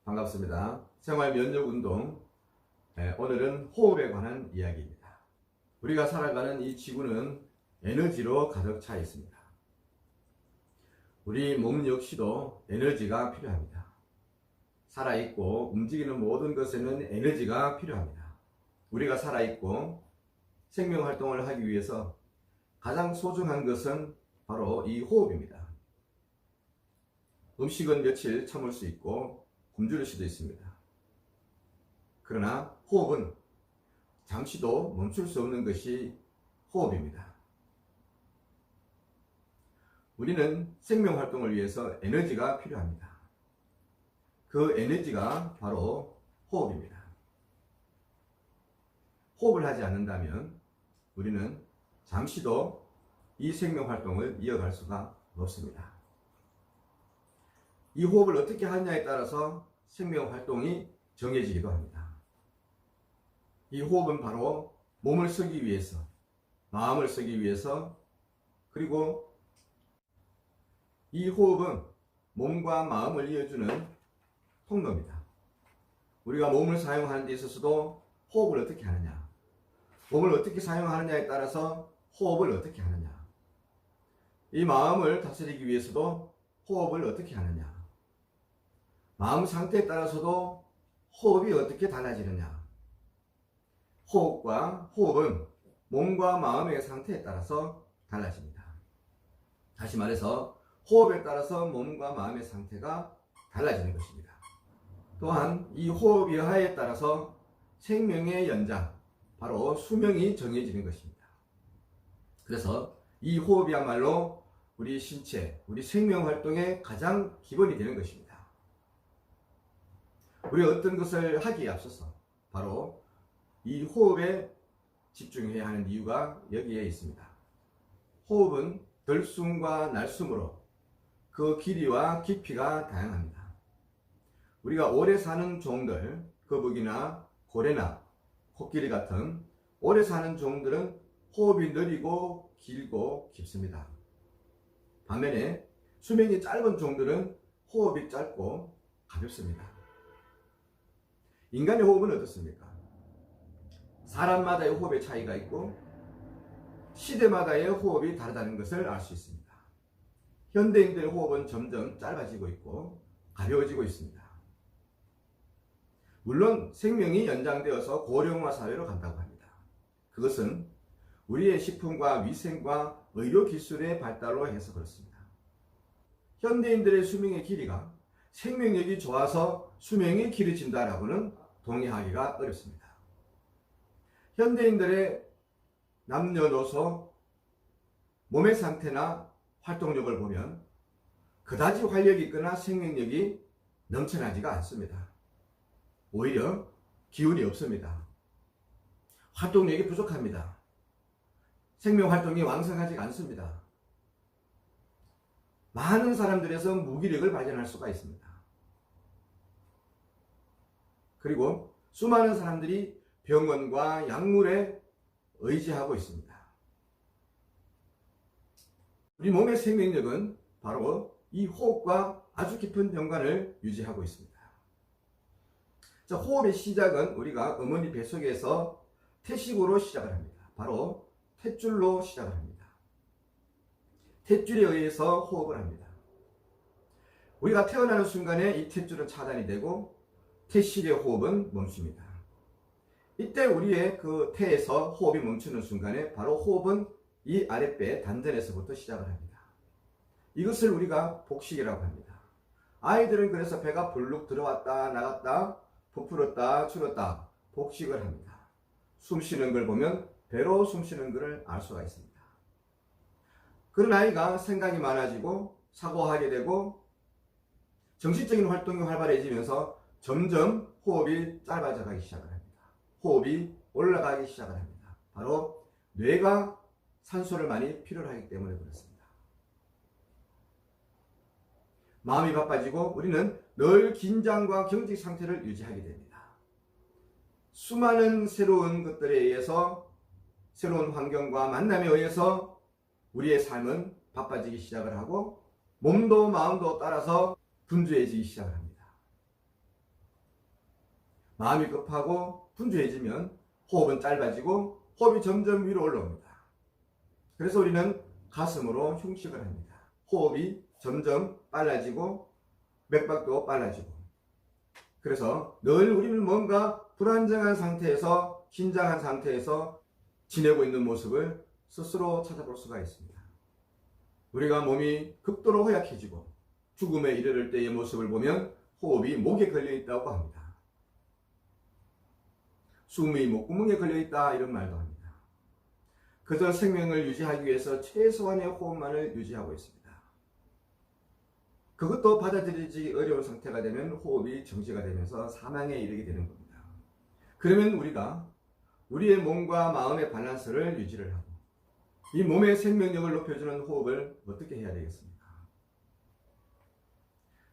반갑습니다. 생활 면역 운동. 오늘은 호흡에 관한 이야기입니다. 우리가 살아가는 이 지구는 에너지로 가득 차 있습니다. 우리 몸 역시도 에너지가 필요합니다. 살아있고 움직이는 모든 것에는 에너지가 필요합니다. 우리가 살아있고 생명활동을 하기 위해서 가장 소중한 것은 바로 이 호흡입니다. 음식은 며칠 참을 수 있고 굶주릴 수도 있습니다. 그러나 호흡은 잠시도 멈출 수 없는 것이 호흡입니다. 우리는 생명활동을 위해서 에너지가 필요합니다. 그 에너지가 바로 호흡입니다. 호흡을 하지 않는다면 우리는 잠시도 이 생명활동을 이어갈 수가 없습니다. 이 호흡을 어떻게 하느냐에 따라서 생명활동이 정해지기도 합니다. 이 호흡은 바로 몸을 쓰기 위해서, 마음을 쓰기 위해서, 그리고 이 호흡은 몸과 마음을 이어주는 통로입니다. 우리가 몸을 사용하는 데 있어서도 호흡을 어떻게 하느냐, 몸을 어떻게 사용하느냐에 따라서 호흡을 어떻게 하느냐, 이 마음을 다스리기 위해서도 호흡을 어떻게 하느냐, 마음 상태에 따라서도 호흡이 어떻게 달라지느냐. 호흡은 몸과 마음의 상태에 따라서 달라집니다. 다시 말해서 호흡에 따라서 몸과 마음의 상태가 달라지는 것입니다. 또한 이 호흡 여하에 따라서 생명의 연장, 바로 수명이 정해지는 것입니다. 그래서 이 호흡이야말로 우리 신체, 우리 생명활동의 가장 기본이 되는 것입니다. 우리가 어떤 것을 하기에 앞서서 바로 이 호흡에 집중해야 하는 이유가 여기에 있습니다. 호흡은 들숨과 날숨으로 그 길이와 깊이가 다양합니다. 우리가 오래 사는 종들, 거북이나 고래나 코끼리 같은 오래 사는 종들은 호흡이 느리고 길고 깊습니다. 반면에 수명이 짧은 종들은 호흡이 짧고 가볍습니다. 인간의 호흡은 어떻습니까? 사람마다의 호흡의 차이가 있고 시대마다의 호흡이 다르다는 것을 알 수 있습니다. 현대인들의 호흡은 점점 짧아지고 있고 가벼워지고 있습니다. 물론 생명이 연장되어서 고령화 사회로 간다고 합니다. 그것은 우리의 식품과 위생과 의료 기술의 발달로 해서 그렇습니다. 현대인들의 수명의 길이가 생명력이 좋아서 수명이 길어진다라고는 동의하기가 어렵습니다. 현대인들의 남녀노소 몸의 상태나 활동력을 보면 그다지 활력이 있거나 생명력이 넘쳐나지가 않습니다. 오히려 기운이 없습니다. 활동력이 부족합니다. 생명활동이 왕성하지 않습니다. 많은 사람들에서 무기력을 발견할 수가 있습니다. 그리고 수많은 사람들이 병원과 약물에 의지하고 있습니다. 우리 몸의 생명력은 바로 이 호흡과 아주 깊은 연관을 유지하고 있습니다. 자, 호흡의 시작은 우리가 어머니 뱃속에서 태식으로 시작을 합니다. 바로 탯줄로 시작을 합니다. 탯줄에 의해서 호흡을 합니다. 우리가 태어나는 순간에 이 탯줄은 차단이 되고 태식의 호흡은 멈춥니다. 이때 우리의 그 태에서 호흡이 멈추는 순간에 바로 호흡은 이 아랫배 단전에서부터 시작을 합니다. 이것을 우리가 복식이라고 합니다. 아이들은 그래서 배가 불룩 들어왔다 나갔다 부풀었다 줄었다 복식을 합니다. 숨 쉬는 걸 보면 배로 숨 쉬는 것을 알 수가 있습니다. 그런 아이가 생각이 많아지고 사고하게 되고 정신적인 활동이 활발해지면서 점점 호흡이 짧아져 가기 시작을 합니다. 호흡이 올라가기 시작을 합니다. 바로 뇌가 산소를 많이 필요로 하기 때문에 그렇습니다. 마음이 바빠지고 우리는 늘 긴장과 경직 상태를 유지하게 됩니다. 수많은 새로운 것들에 의해서 새로운 환경과 만남에 의해서 우리의 삶은 바빠지기 시작을 하고 몸도 마음도 따라서 분주해지기 시작을 합니다. 마음이 급하고 분주해지면 호흡은 짧아지고 호흡이 점점 위로 올라옵니다. 그래서 우리는 가슴으로 흉식을 합니다. 호흡이 점점 빨라지고 맥박도 빨라지고, 그래서 늘 우리는 뭔가 불안정한 상태에서, 긴장한 상태에서 지내고 있는 모습을 스스로 찾아볼 수가 있습니다. 우리가 몸이 극도로 허약해지고 죽음에 이르를 때의 모습을 보면 호흡이 목에 걸려 있다고 합니다. 숨이 목구멍에 걸려 있다, 이런 말도 합니다. 그저 생명을 유지하기 위해서 최소한의 호흡만을 유지하고 있습니다. 그것도 받아들이기 어려운 상태가 되면 호흡이 정지가 되면서 사망에 이르게 되는 겁니다. 그러면 우리가 우리의 몸과 마음의 밸런스를 유지를 하고 이 몸의 생명력을 높여주는 호흡을 어떻게 해야 되겠습니까?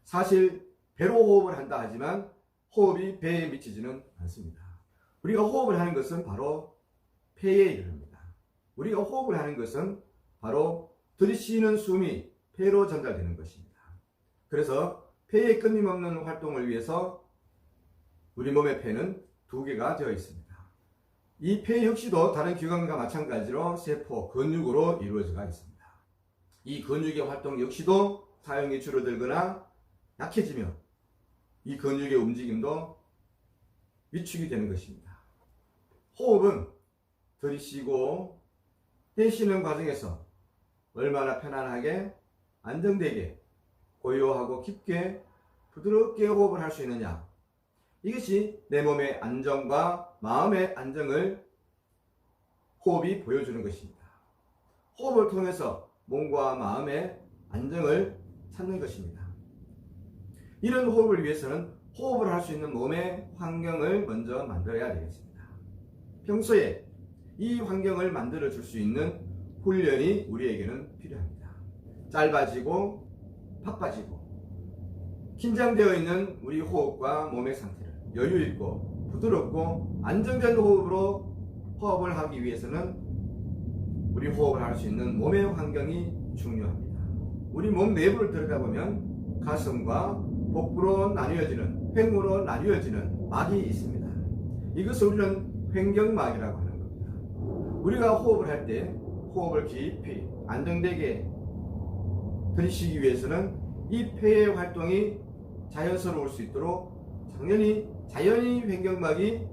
사실 배로 호흡을 한다 하지만 호흡이 배에 미치지는 않습니다. 우리가 호흡을 하는 것은 바로 폐에 이릅니다. 우리가 호흡을 하는 것은 바로 들이쉬는 숨이 폐로 전달되는 것입니다. 그래서 폐의 끊임없는 활동을 위해서 우리 몸의 폐는 두 개가 되어 있습니다. 이 폐 역시도 다른 기관과 마찬가지로 세포, 근육으로 이루어져 있습니다. 이 근육의 활동 역시도 사용이 줄어들거나 약해지면 이 근육의 움직임도 위축이 되는 것입니다. 호흡은 들이쉬고 내쉬는 과정에서 얼마나 편안하게, 안정되게, 고요하고 깊게, 부드럽게 호흡을 할 수 있느냐, 이것이 내 몸의 안정과 마음의 안정을 호흡이 보여주는 것입니다. 호흡을 통해서 몸과 마음의 안정을 찾는 것입니다. 이런 호흡을 위해서는 호흡을 할 수 있는 몸의 환경을 먼저 만들어야 되겠습니다. 평소에 이 환경을 만들어 줄 수 있는 훈련이 우리에게는 필요합니다. 짧아지고 바빠지고 긴장되어 있는 우리 호흡과 몸의 상태를 여유있고 부드럽고 안정된 호흡으로 호흡을 하기 위해서는 우리 호흡을 할 수 있는 몸의 환경이 중요합니다. 우리 몸 내부를 들여다보면 가슴과 복부로 나뉘어지는, 횡으로 나뉘어지는 막이 있습니다. 이것을 우리는 횡경막이라고 하는 겁니다. 우리가 호흡을 할 때 호흡을 깊이 안정되게 들이쉬기 위해서는 이 폐의 활동이 자연스러울 수 있도록 자연히 횡경막이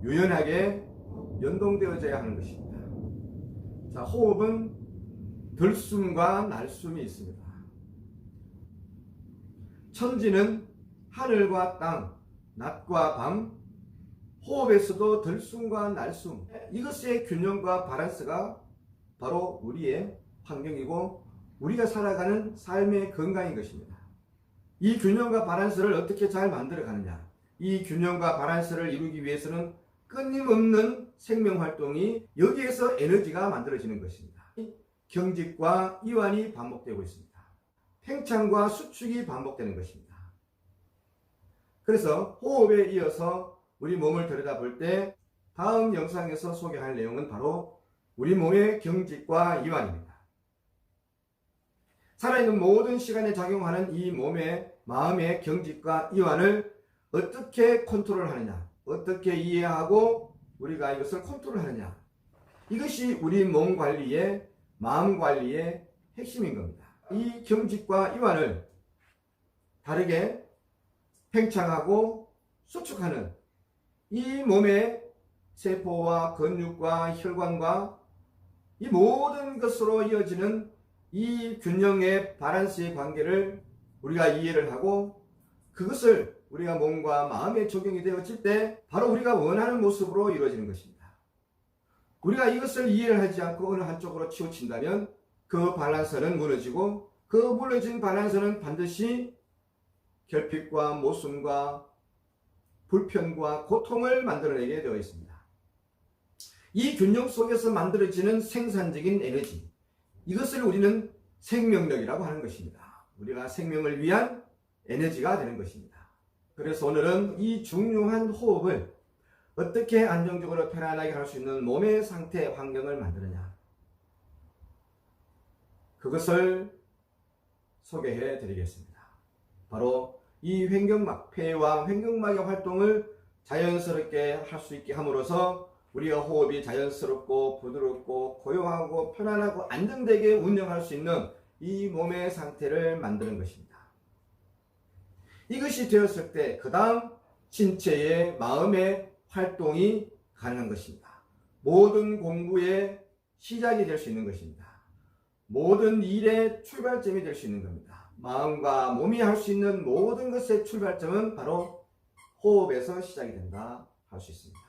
유연하게 연동되어져야 하는 것입니다. 자, 호흡은 들숨과 날숨이 있습니다. 천지는 하늘과 땅, 낮과 밤, 호흡에서도 들숨과 날숨, 이것의 균형과 밸런스가 바로 우리의 환경이고 우리가 살아가는 삶의 건강인 것입니다. 이 균형과 밸런스를 어떻게 잘 만들어 가느냐, 이 균형과 밸런스를 이루기 위해서는 끊임없는 생명활동이, 여기에서 에너지가 만들어지는 것입니다. 경직과 이완이 반복되고 있습니다. 팽창과 수축이 반복되는 것입니다. 그래서 호흡에 이어서 우리 몸을 들여다볼 때 다음 영상에서 소개할 내용은 바로 우리 몸의 경직과 이완입니다. 살아있는 모든 시간에 작용하는 이 몸의, 마음의 경직과 이완을 어떻게 컨트롤하느냐, 어떻게 이해하고 우리가 이것을 컨트롤하느냐, 이것이 우리 몸 관리의, 마음 관리의 핵심인 겁니다. 이 경직과 이완을 다르게 팽창하고 수축하는 이 몸의 세포와 근육과 혈관과 이 모든 것으로 이어지는 이 균형의 밸런스의 관계를 우리가 이해를 하고 그것을 우리가 몸과 마음에 적용이 되어질 때 바로 우리가 원하는 모습으로 이루어지는 것입니다. 우리가 이것을 이해를 하지 않고 어느 한쪽으로 치우친다면 그 밸런스는 무너지고 그 무너진 밸런스는 반드시 결핍과 모순과 불편과 고통을 만들어내게 되어 있습니다. 이 균형 속에서 만들어지는 생산적인 에너지, 이것을 우리는 생명력이라고 하는 것입니다. 우리가 생명을 위한 에너지가 되는 것입니다. 그래서 오늘은 이 중요한 호흡을 어떻게 안정적으로 편안하게 할 수 있는 몸의 상태, 환경을 만드느냐, 그것을 소개해 드리겠습니다. 바로 이 횡경막, 폐와 횡경막의 활동을 자연스럽게 할 수 있게 함으로써 우리가 호흡이 자연스럽고 부드럽고 고요하고 편안하고 안정되게 운영할 수 있는 이 몸의 상태를 만드는 것입니다. 이것이 되었을 때 그 다음 신체의 마음의 활동이 가능한 것입니다. 모든 공부의 시작이 될 수 있는 것입니다. 모든 일의 출발점이 될 수 있는 겁니다. 마음과 몸이 할 수 있는 모든 것의 출발점은 바로 호흡에서 시작이 된다 할 수 있습니다.